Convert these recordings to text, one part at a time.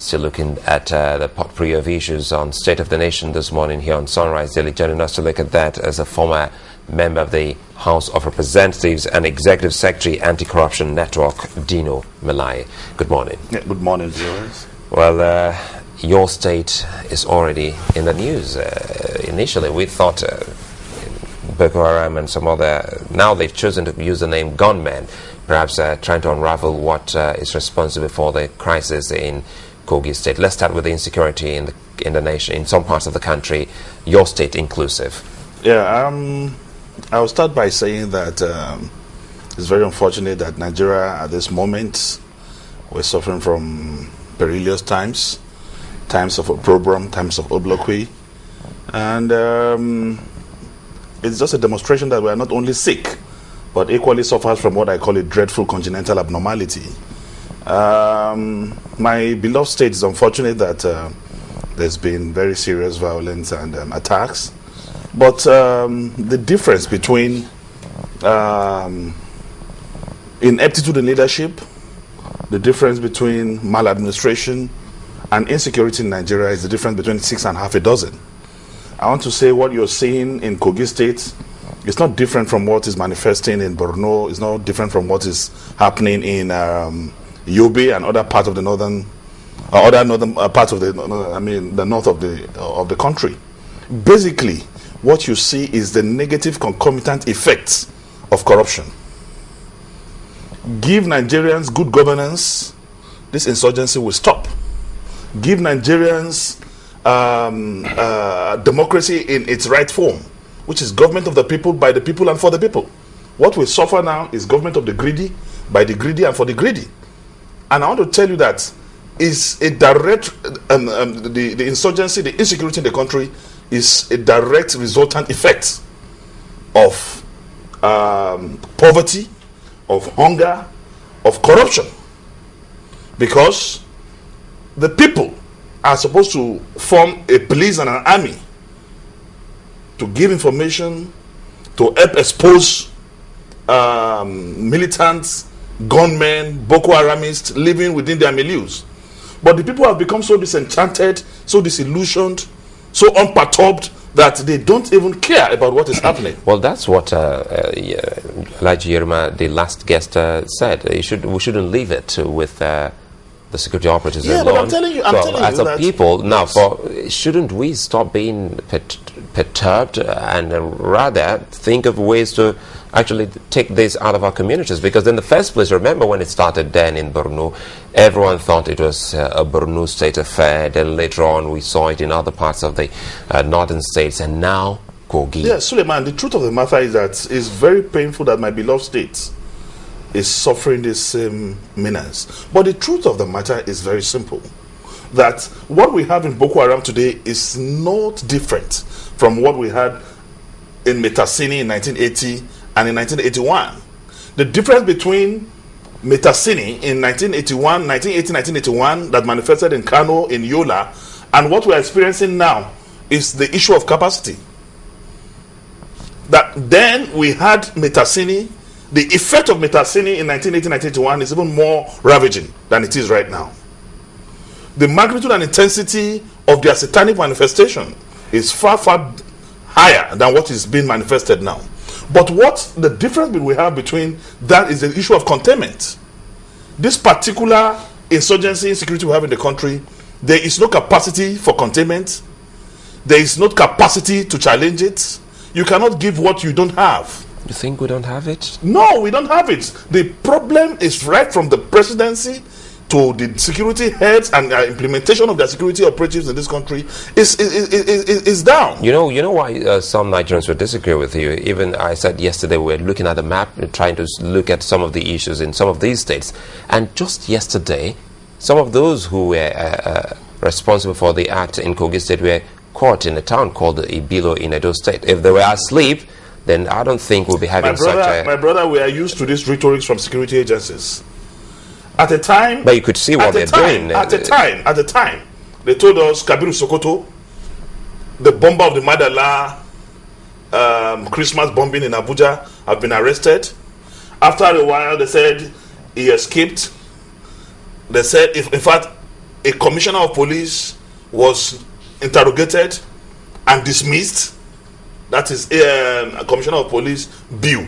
Still looking at the potpourri of issues on State of the Nation this morning here on Sunrise Daily. Joining us to look at that as a former member of the House of Representatives and Executive Secretary Anti-Corruption Network, Dino Melaye. Good morning. Yeah, good morning, viewers. Well, your state is already in the news. Initially, we thought Boko Haram and some other, now they've chosen to use the name gunmen, perhaps trying to unravel what is responsible for the crisis in Kogi State. Let's start with the insecurity in the nation, in some parts of the country, your state inclusive. Yeah, I'll start by saying that it's very unfortunate that Nigeria at this moment we're suffering from perilous times of opprobrium, times of obloquy, and it's just a demonstration that we are not only sick, but equally suffers from what I call a dreadful congenital abnormality. My beloved state is unfortunate that there's been very serious violence and attacks, but the difference between ineptitude in leadership, the difference between maladministration and insecurity in Nigeria is the difference between 6 and half a dozen. I want to say what you're seeing in Kogi State is not different from what is manifesting in Borno. It's not different from what is happening in Yobe and other parts of the northern parts of the north of the country. Basically, what you see is the negative concomitant effects of corruption. Give Nigerians good governance, this insurgency will stop. Give Nigerians democracy in its right form, which is government of the people, by the people, and for the people. What we suffer now is government of the greedy, by the greedy, and for the greedy. And I want to tell you that is a direct, the insurgency, the insecurity in the country is a direct resultant effect of poverty, of hunger, of corruption. Because the people are supposed to form a police and an army to give information, to help expose militants, gunmen, Boko Haramists living within their milieux. But the people have become so disenchanted, so disillusioned, so unperturbed that they don't even care about what is happening. Well, that's what Elijah Yerima, the last guest, said. We shouldn't leave it with the security operatives alone. But I'm telling you, as a people, now, shouldn't we stop being perturbed and rather think of ways to actually take this out of our communities? Because in the first place, remember when it started then in Borno, everyone thought it was a Borno state affair. Then later on, we saw it in other parts of the northern states, and now Kogi. Yeah, Suleiman, the truth of the matter is that it's very painful that my beloved state is suffering this same menace. But the truth of the matter is very simple. That what we have in Boko Haram today is not different from what we had in Metasini in 1980 and in 1981. The difference between Metasini in 1981 that manifested in Kano, in Yola, and what we are experiencing now is the issue of capacity. That then we had Metasini. The effect of Metasini in 1980-1981 is even more ravaging than it is right now. The magnitude and intensity of their satanic manifestation is far, far higher than what is being manifested now. But what the difference we have between that is the issue of containment. This particular insurgency insecurity we have in the country, there is no capacity for containment. There is no capacity to challenge it. You cannot give what you don't have. You think we don't have it? No, we don't have it. The problem is right from the presidency to the security heads and implementation of the security operatives in this country is down. You know why some Nigerians would disagree with you. Even I said yesterday we're looking at the map, trying to look at some of the issues in some of these states. And just yesterday, some of those who were responsible for the act in Kogi State were caught in a town called Ibilo in Edo State. If they were asleep, then I don't think we'll be having such a... My brother, we are used to this rhetoric from security agencies. At a time... But you could see what they're doing. At the time, they told us, Kabiru Sokoto, the bomber of the Madala Christmas bombing in Abuja, have been arrested. After a while, they said he escaped. They said, in fact, a commissioner of police was interrogated and dismissed. That is a commissioner of police bill.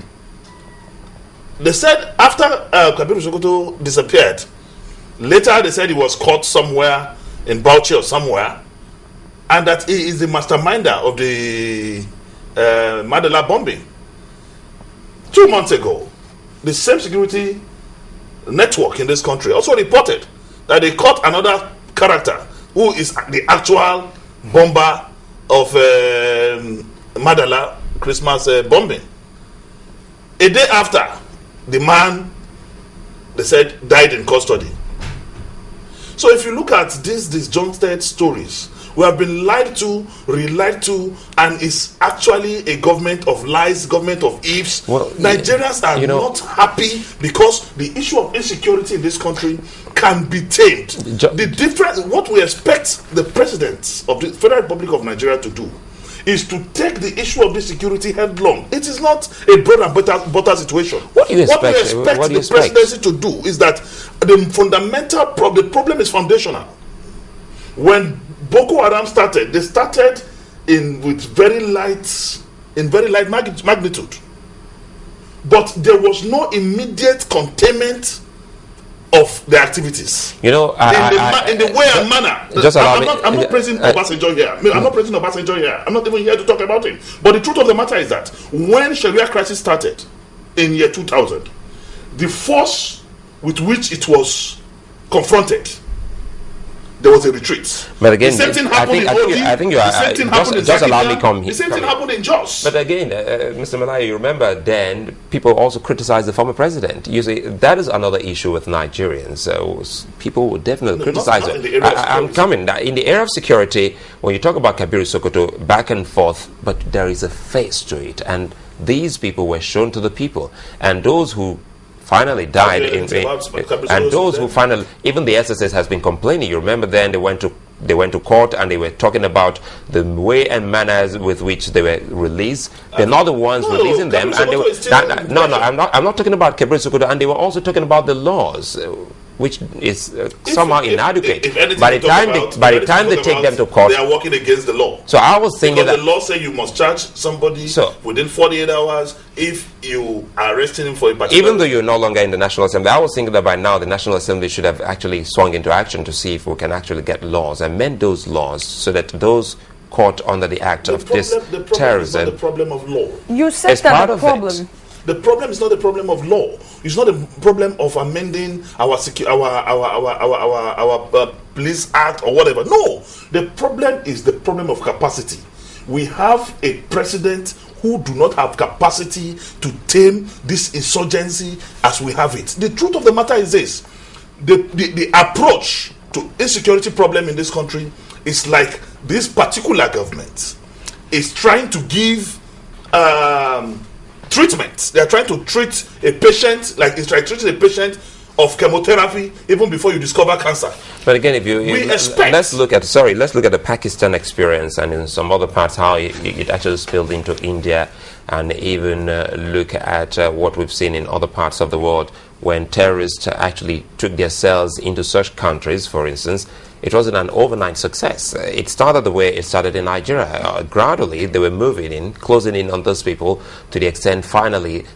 They said after Kabiru Sokoto disappeared, later they said he was caught somewhere in Bauchi or somewhere, and that he is the masterminder of the Madala bombing. 2 months ago, the same security network in this country also reported that they caught another character who is the actual bomber of Madala Christmas bombing. A day after, the man, they said, died in custody. So if you look at these disjointed stories, we have been lied to, relied to, and it's actually a government of lies, government of ifs. Well, Nigerians are not happy because the issue of insecurity in this country can be tamed. The difference, what we expect the president of the Federal Republic of Nigeria to do is to take the issue of this security headlong. It is not a bread and butter situation. What do you expect? What we expect the presidency to do is that the fundamental the problem is foundational. When Boko Haram started, they started with very light magnitude, but there was no immediate containment of the activities. You know, in the way and manner. I'm not praising Obasanjo here. I'm not praising Obasanjo here. I'm not even here to talk about him. But the truth of the matter is that when Sharia crisis started in year 2000, the force with which it was confronted, there was a retreat. But again, the same thing happened in Odi. I think you are. The same thing happened in just allow me come here. The same thing happened in Jos. But again, Mr. Melaye, you remember then people also criticized the former president. You see, that is another issue with Nigerians. So people would definitely criticize it. I'm coming. In the area of security, when you talk about Kabiru Sokoto, back and forth, but there is a face to it, and these people were shown to the people, and those who finally died and those who finally, even the SSS has been complaining. You remember then they went to court and they were talking about the way and manners with which they were released. They're not the ones releasing them, and they were, I'm not talking about Kabiru Sokoto, and they were also talking about the laws, which is somehow inadequate. By the time they take them to court, they are working against the law. So I was thinking because the law says you must charge somebody within 48 hours if you are arresting him for a particular. Even though you're no longer in the National Assembly, I was thinking that by now the National Assembly should have actually swung into action to see if we can actually get laws, amend those laws so that those caught under the act of this terrorism. Is not the problem of law. You said that the problem. The problem is not the problem of law. It's not the problem of amending our police act or whatever. No, the problem is the problem of capacity. We have a president who do not have capacity to tame this insurgency as we have it. The truth of the matter is this: the approach to insecurity problem in this country is like this particular government is trying to give treatment. They are trying to treat a patient like it's like treating a patient of chemotherapy even before you discover cancer. But again, let's look at the Pakistan experience, and in some other parts how it actually spilled into India, and even look at what we've seen in other parts of the world when terrorists actually took their cells into such countries. For instance, it wasn't an overnight success. It started the way it started in Nigeria. Gradually, they were moving in, closing in on those people to the extent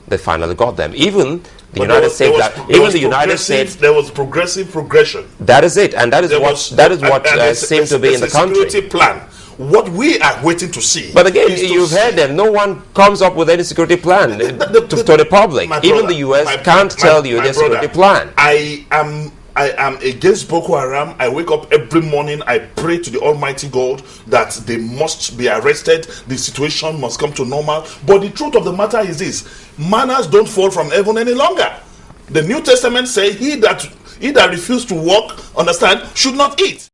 they finally got them. Even the United States, there was progressive progression. That is it, and that is what seemed to be in the country. Security plan. What we are waiting to see. But again, you've heard them. No one comes up with any security plan to the public. Even the US can't tell you their security plan. I am against Boko Haram. I wake up every morning. I pray to the Almighty God that they must be arrested. The situation must come to normal. But the truth of the matter is this: manners don't fall from heaven any longer. The New Testament says, he that refused to walk, understand, should not eat.